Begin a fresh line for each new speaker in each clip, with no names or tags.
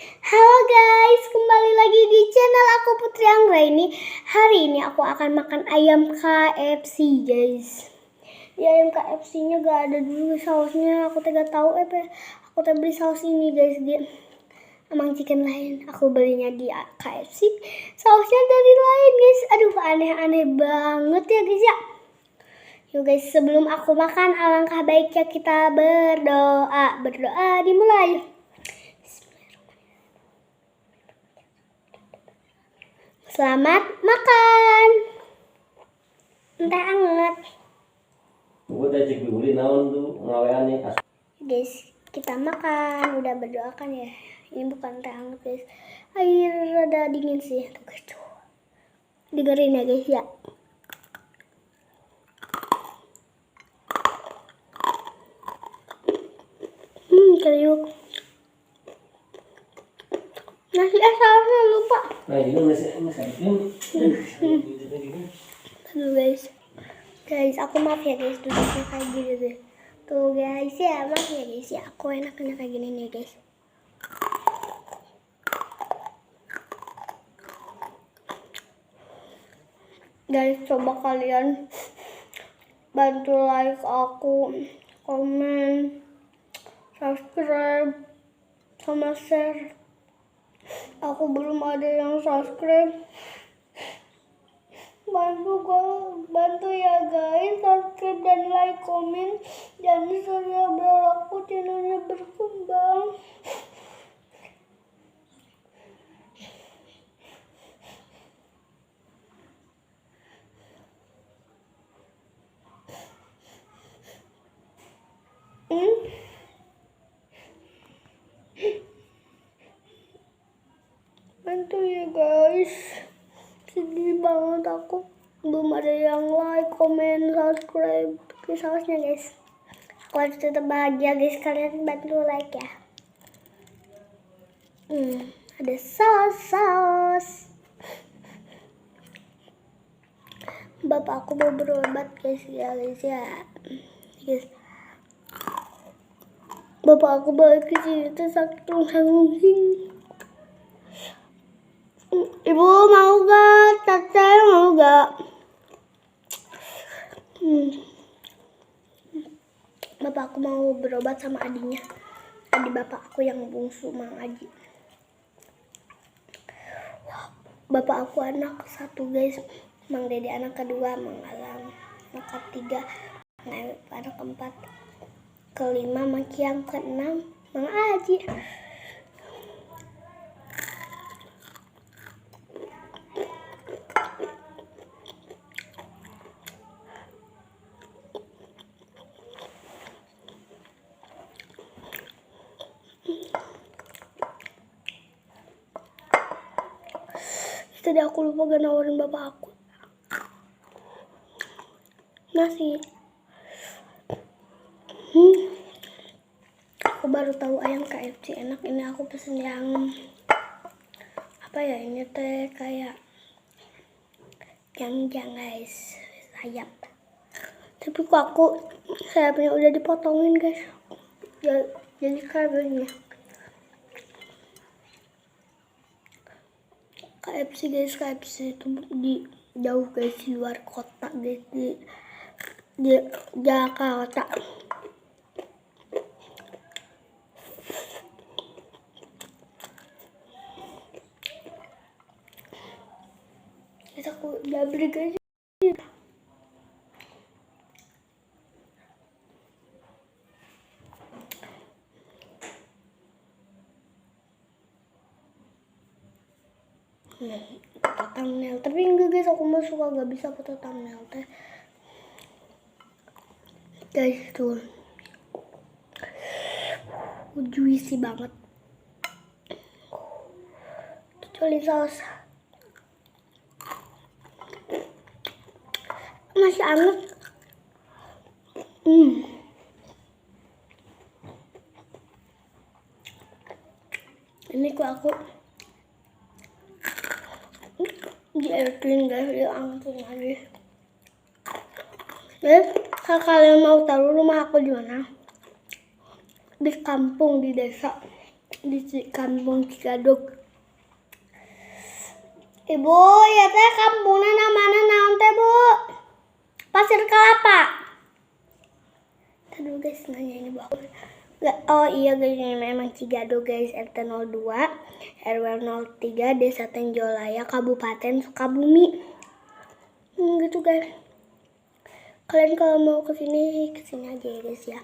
Halo guys, kembali lagi di channel aku Putri Anggraini. Hari ini aku akan makan ayam KFC guys. Di ayam KFC nya gak ada dulu sausnya. Aku tidak tahu aku beli saus ini guys di Amang Chicken lain. Aku belinya di KFC. Sausnya dari lain guys. Aduh, aneh-aneh banget ya guys ya. Yuk guys, sebelum aku makan alangkah baiknya kita berdoa. Berdoa dimulai. Selamat makan. Entah anget. Guys, kita makan. Udah berdoa kan ya. Ini bukan teh anget guys. Air rada dingin sih. Tuh guys tuh. Dengerin ya guys ya. Kriuk. Nasi sausnya lupa. Aduh guys, aku maaf ya guys duduknya kayak gini deh. Tuh guys ya, maaf ya guys ya, aku enaknya kayak gini nih guys. Guys, coba kalian bantu like aku, komen, subscribe, sama share. Aku belum ada yang subscribe. Bantu ya guys, subscribe dan like, komen, dan share biar aku channelnya berkembang. Bantu ya guys, sedih banget aku belum ada yang like, komen, subscribe ke sausnya guys. Aku harus tetap bahagia guys, kalian bantu like ya. Ada saus. Bapak aku mau berobat guys ya guys ya. Guys. Bapak aku balik ke sini tuh sakit pusing. Ibu mau gak? Tete mau gak? Bapak aku mau berobat sama adiknya. Adik bapak aku yang bungsu, Mang Aji. Bapak aku anak satu guys. Mang Dede anak kedua, Mang Alam anak ketiga, anak keempat, kelima, Mang Kiam, keenam, Mang Aji. Tadi aku lupa gak nawarin bapak aku nasi. Aku baru tahu ayam KFC enak. Ini aku pesen yang apa ya, ini teh kayak yang guys, sayap. Tapi kok aku sayapnya udah dipotongin guys, jadi kabelnya. KFC guys, KFC itu di jauh guys, di luar kota guys, di Jakarta. Guys, aku udah beli guys. Foto thumbnail, tapi enggak guys, aku mah suka gak bisa foto thumbnail teh guys. Tuh juicy banget, kecuali saus masih anget. Ini kok aku di airplane guys, diangkut lagi. Kalau kalian mau tahu rumah aku di mana, di kampung, di desa. di kampung Cikadok. Ibu, ya teh kampungna namana naon teh, Bu? Pasir Kelapa. Aduh guys, nanya ini Bu. Oh iya guys, ini memang Cikadok guys, RT 02, RW 03, Desa Tenjolaya, Kabupaten Sukabumi. Gitu guys. Kalian kalau mau kesini aja ya guys ya.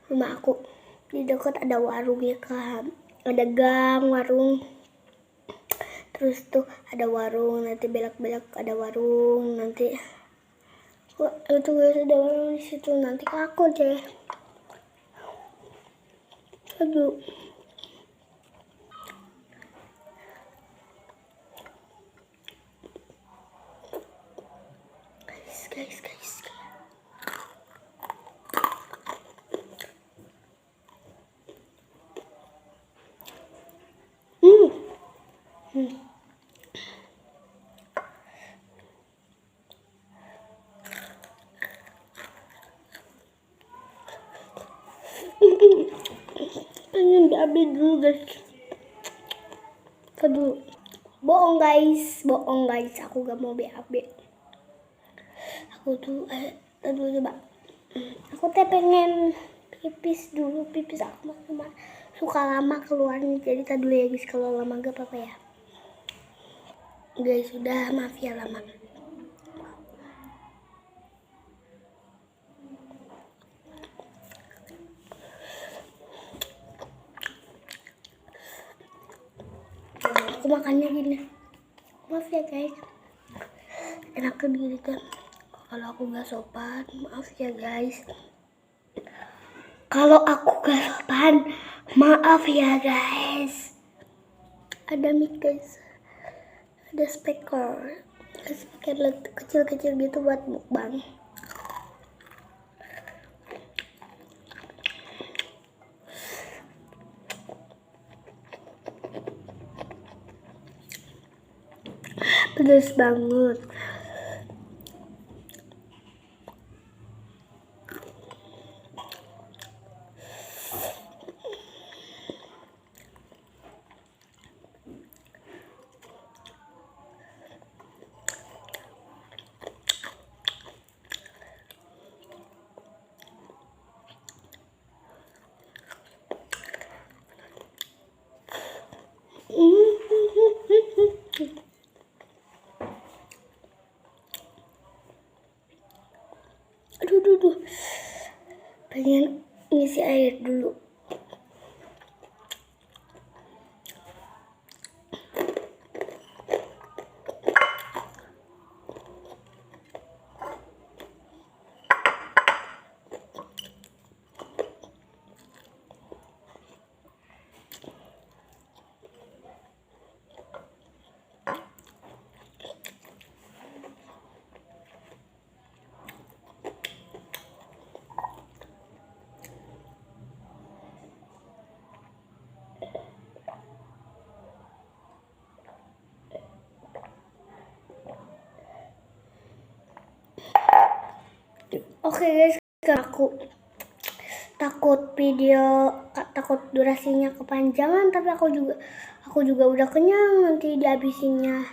Rumah aku di dekat ada warung ya kan, ada gang warung. Terus tuh ada warung, nanti belok-belok ada warung, nanti itu guys ada warung di situ, nanti aku deh. Aduh. Guys. Pengen diambil dulu guys. Aduh. Bohong guys, aku gak mau BAB. Aku tuh aduh coba. Aku teh pengen pipis dulu, aku mah suka lama keluarnya. Jadi tadi dulu ya guys, kalau lama gak apa-apa ya. Guys, sudah maaf ya lama. Aku makannya gini. Maaf ya guys. Enak gini kan. Kalau aku gak sopan, maaf ya guys. Kalau aku gak sopan, maaf ya guys. Ada mic guys. Ada speaker kecil-kecil gitu buat mukbang. Pedas banget. Aduh. Pengen ngisi air dulu. Oke guys, aku takut durasinya kepanjangan, tapi aku juga udah kenyang, nanti dihabisinnya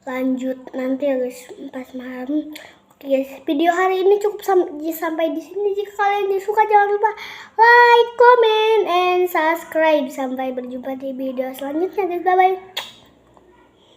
lanjut nanti ya guys pas malam. Oke guys, video hari ini cukup sampai di sini. Jika kalian suka jangan lupa like, comment, and subscribe. Sampai berjumpa di video selanjutnya guys, bye bye.